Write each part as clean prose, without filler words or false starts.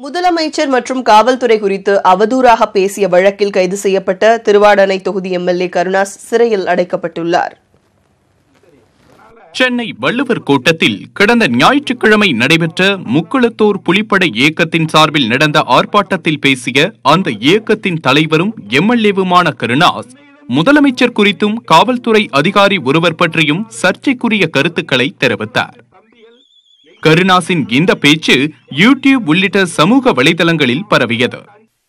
முதலமைச்சர் மற்றும் காவல்துறை குறித்து அவதூறாக பேசிய வழக்கில் கைது செய்யப்பட்ட திருவாடானை தொகுதி எம்எல்ஏ கருணாஸ் சிறையில் அடைக்கப்பட்டுள்ளார். சென்னை வள்ளுவர் கோட்டத்தில் கடந்த ஞாயிற்றுக்கிழமை நடைபெற்ற முக்குளத்தூர் புலிப்படை இயக்கத்தின் சார்பில் நடந்த ஆர்ப்பாட்டத்தில் பேசிய அந்த இயக்கத்தின் தலைவரும் எம்எல்ஏவுமான கருணாஸ், முதலமைச்சர் குறித்தும் காவல்துறை அதிகாரி ஒருவர் பற்றியும் சர்ச்சைக்குரிய கருத்துக்களை தெரிவித்தார். கருணாஸின் இந்த பேச்சு யூடியூப் உள்ளிட்ட சமூக வலைதளங்களில் பரவியது.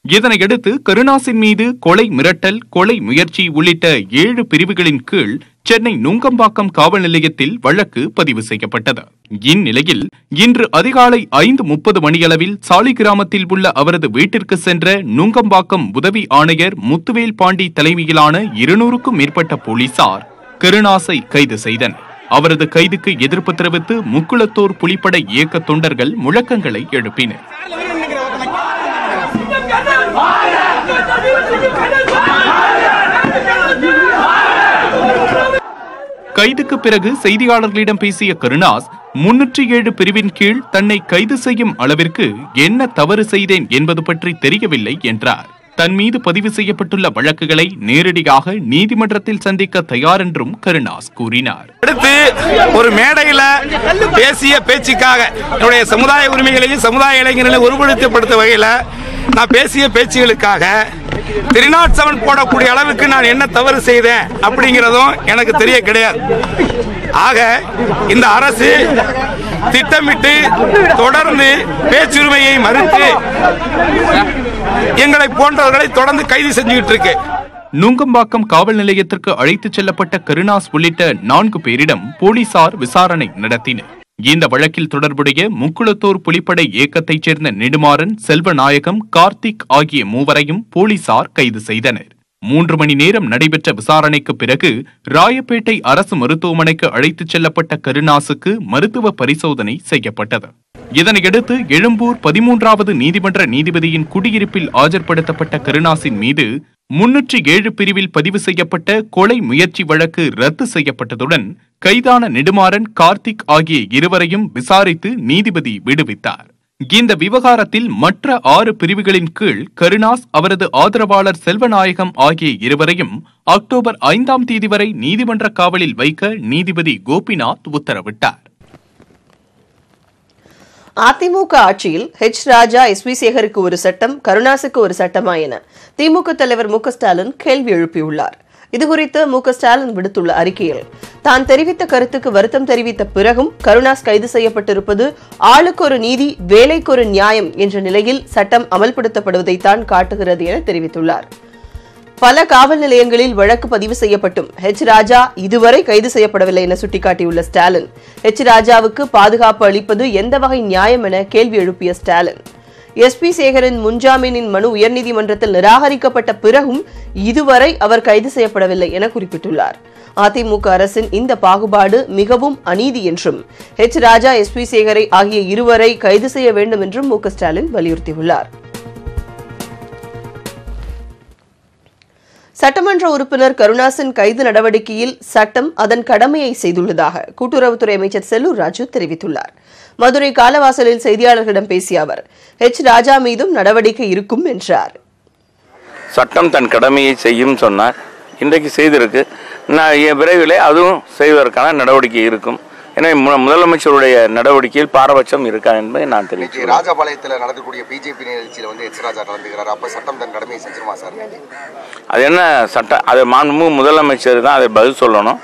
இதனையடுத்து கருணாஸின் மீது கொலை மிரட்டல், கொலை முயற்சி உள்ளிட்ட 7 பிரிவுகளின் கீழ் சென்னை நுங்கம்பாக்கம் காவல் நிலையத்தில் வழக்கு பதிவு செய்யப்பட்டது. இந்நிலையில் இன்று அதிகாலை 5:30 மணியளவில் சாலிகிராமத்தில் உள்ள அவரது வீட்டிற்கு சென்ற நுங்கம்பாக்கம் உதவி ஆணையர் முத்துவேல் பாண்டி தலைமையிலான 200க்கும் மேற்பட்ட போலீசார் கருணாஸை கைது செய்தனர். அவரது கைதுக்கு எதிர்ப்பு தெரிவித்து முக்குளத்தூர் புலிப்படை இயக்க தொண்டர்கள் முழக்கங்களை எழுப்பினர். கைதுக்கு பிறகு செய்தியாளர்களிடம் பேசிய கருணாஸ், 307 பிரிவின் கீழ் தன்னை கைது செய்யும் அளவிற்கு என்ன தவறு செய்தேன் என்பது பற்றி தெரியவில்லை என்றார். தன் மீது பதிவு செய்யப்பட்டுள்ள வழக்குகளை நேரடியாக நீதிமன்றத்தில் சந்திக்க தயார் என்றும் கருணாஸ் கூறினார். அடுத்து ஒரு மேடையில பேசிய பேச்சுக்காக என்னுடைய சமுதாய உரிமைகளையும் சமுதாய இளைஞர்களை ஒருபடுத்தப்படுத்த வகையில் நான் பேசிய பேச்சுகளுக்காக 307 போடக்கூடிய அளவுக்கு நான் என்ன தவறு செய்தேன் அப்படிங்கிறதும் எனக்கு தெரிய கிடையாது. ஆக இந்த அரசு திட்டமிட்டு தொடர்ந்து பேச்சுரிமையை மறுத்து எங்களை போன்றவர்களை தொடர்ந்து கைது செஞ்சுக்கிட்டு இருக்கு. நுங்கம்பாக்கம் காவல் நிலையத்திற்கு அழைத்துச் செல்லப்பட்ட கருணாஸ் உள்ளிட்ட 4 பேரிடம் போலீசார் விசாரணை நடத்தினர். இந்த வழக்கில் தொடர்புடைய முக்குளத்தூர் புலிப்படை இயக்கத்தைச் சேர்ந்த நெடுமாறன், செல்வநாயகம், கார்த்திக் ஆகிய 3வரையும் போலீசார் கைது செய்தனர். 3 மணி நேரம் நடைபெற்ற விசாரணைக்கு பிறகு ராயப்பேட்டை அரசு மருத்துவமனைக்கு அழைத்துச் செல்லப்பட்ட கருணாஸுக்கு மருத்துவ பரிசோதனை செய்யப்பட்டது. இதனையடுத்து எழும்பூர் 13வது நீதிமன்ற நீதிபதியின் குடியிருப்பில் ஆஜர்படுத்தப்பட்ட கருணாஸின் மீது 307 பிரிவில் பதிவு செய்யப்பட்ட கொலை முயற்சி வழக்கு ரத்து செய்யப்பட்டதுடன் கைதான நெடுமாறன், கார்த்திக் ஆகிய 2வரையும் விசாரித்து நீதிபதி விடுவித்தார். இந்த விவகாரத்தில் மற்ற 6 பிரிவுகளின் கீழ் கருணாஸ், அவரது ஆதரவாளர் செல்வநாயகம் ஆகிய 2வரையும் அக்டோபர் 5ஆம் தேதி வரை நீதிமன்ற காவலில் வைக்க நீதிபதி கோபிநாத் உத்தரவிட்டார். அதிமுக ஆட்சியில் ராஜா, எஸ்வி சேகருக்கு ஒரு சட்டம், கருணாஸுக்கு ஒரு சட்டமா என திமுக தலைவர் மு க ஸ்டாலின் கேள்வி எழுப்பியுள்ளார். இதுகுறித்து மு க ஸ்டாலின் விடுத்துள்ள அறிக்கையில், தான் தெரிவித்த கருத்துக்கு வருத்தம் தெரிவித்த பிறகும் கருணாஸ் கைது செய்யப்பட்டிருப்பது ஆளுக்கு ஒரு நீதி, வேலைக்கு ஒரு நியாயம் என்ற நிலையில் சட்டம் அமல்படுத்தப்படுவதைத்தான் காட்டுகிறது என தெரிவித்துள்ளார். பல காவல் நிலையங்களில் வழக்கு பதிவு செய்யப்பட்டும் ராஜா இதுவரை கைது செய்யப்படவில்லை என சுட்டிக்காட்டியுள்ள ஸ்டாலின், ராஜாவுக்கு பாதுகாப்பு அளிப்பது எந்த வகை நியாயம் என கேள்வி எழுப்பிய ஸ்டாலின், எஸ்பி சேகரின் முன்ஜாமீனின் மனு உயர்நீதிமன்றத்தில் நிராகரிக்கப்பட்ட பிறகும் இதுவரை அவர் கைது செய்யப்படவில்லை என குறிப்பிட்டுள்ளார். அதிமுக அரசின் இந்த பாகுபாடு மிகவும் அநீதி என்றும் ராஜா, எஸ்பி சேகரை ஆகிய 2வரை கைது செய்ய வேண்டும் என்றும் மு க ஸ்டாலின் வலியுறுத்தியுள்ளார். சட்டமன்ற உறுப்பினர் கருணாஸின் கைது நடவடிக்கையில் சட்டம் அதன் கடமையை செய்துள்ளதாக கூட்டுறவுத்துறை அமைச்சர் செல்லூர் ராஜு தெரிவித்துள்ளார். மதுரை காலவாசலில் செய்தியாளர்களிடம் பேசிய அவர், ராஜா மீதும் நடவடிக்கை இருக்கும் என்றார். சட்டம் தன் கடமையை செய்யும் சொன்னார். இன்றைக்கு செய்திருக்கு. விரைவில் அதுவும் செய்வதற்கான நடவடிக்கை இருக்கும். எனவே முதலமைச்சருடைய நடவடிக்கையில் பாரபட்சம் இருக்கா என்பதை நான் தெரிவித்தேன். ராஜபாளையத்தில் நடக்கக்கூடிய பிஜேபி நிகழ்ச்சியில் ராஜா கலந்துக்கிறார். அப்ப சட்டம் தன் கடமையை செஞ்சிருமா சார்? அது என்ன சட்டம்? அது மாண்புமிகு முதலமைச்சர் தான் அதை பதில் சொல்லணும்.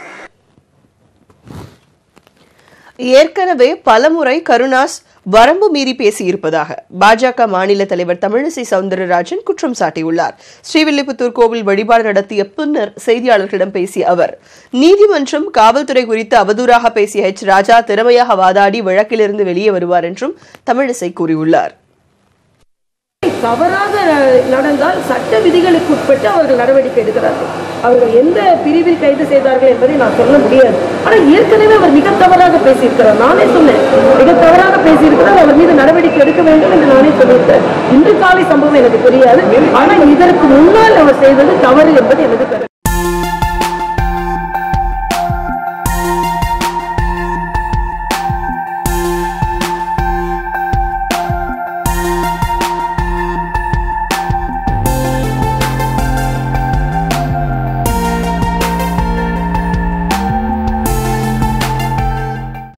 ஏற்கனவே பலமுறை கருணாஸ் வரம்பு மீறி பேசியிருப்பதாக பாஜக மாநில தலைவர் தமிழிசை சவுந்தரராஜன் குற்றம் சாட்டியுள்ளார். ஸ்ரீவில்லிபுத்தூர் கோவில் வழிபாடு நடத்திய பின்னர் செய்தியாளர்களிடம் பேசிய அவர், நீதிமன்றம் காவல்துறை குறித்து அவதூறாக பேசிய ராஜா திறமையாக வாதாடி வழக்கிலிருந்து வெளியே வருவார் என்றும் தமிழிசை கூறியுள்ளார். தவறாக நடந்தால் சட்ட விதிகளுக்கு உட்பட்டு அவர்கள் நடவடிக்கை எடுக்கிறார்கள். அவர்கள் எந்த பிரிவில் கைது செய்தார்கள் என்பதை நான் சொல்ல முடியாது. ஆனால் ஏற்கனவே அவர் மிக தவறாக பேசியிருக்கிறார். நானே சொன்னேன், மிக தவறாக பேசியிருக்கிறார், அவர் மீது நடவடிக்கை எடுக்க வேண்டும் என்று நானே சொல்லியிருக்கிறேன். இன்று காலை சம்பவம் எனக்கு தெரியாது. ஆனால் இதற்கு முன்னால் அவர் செய்தது தவறு என்பது எனக்கு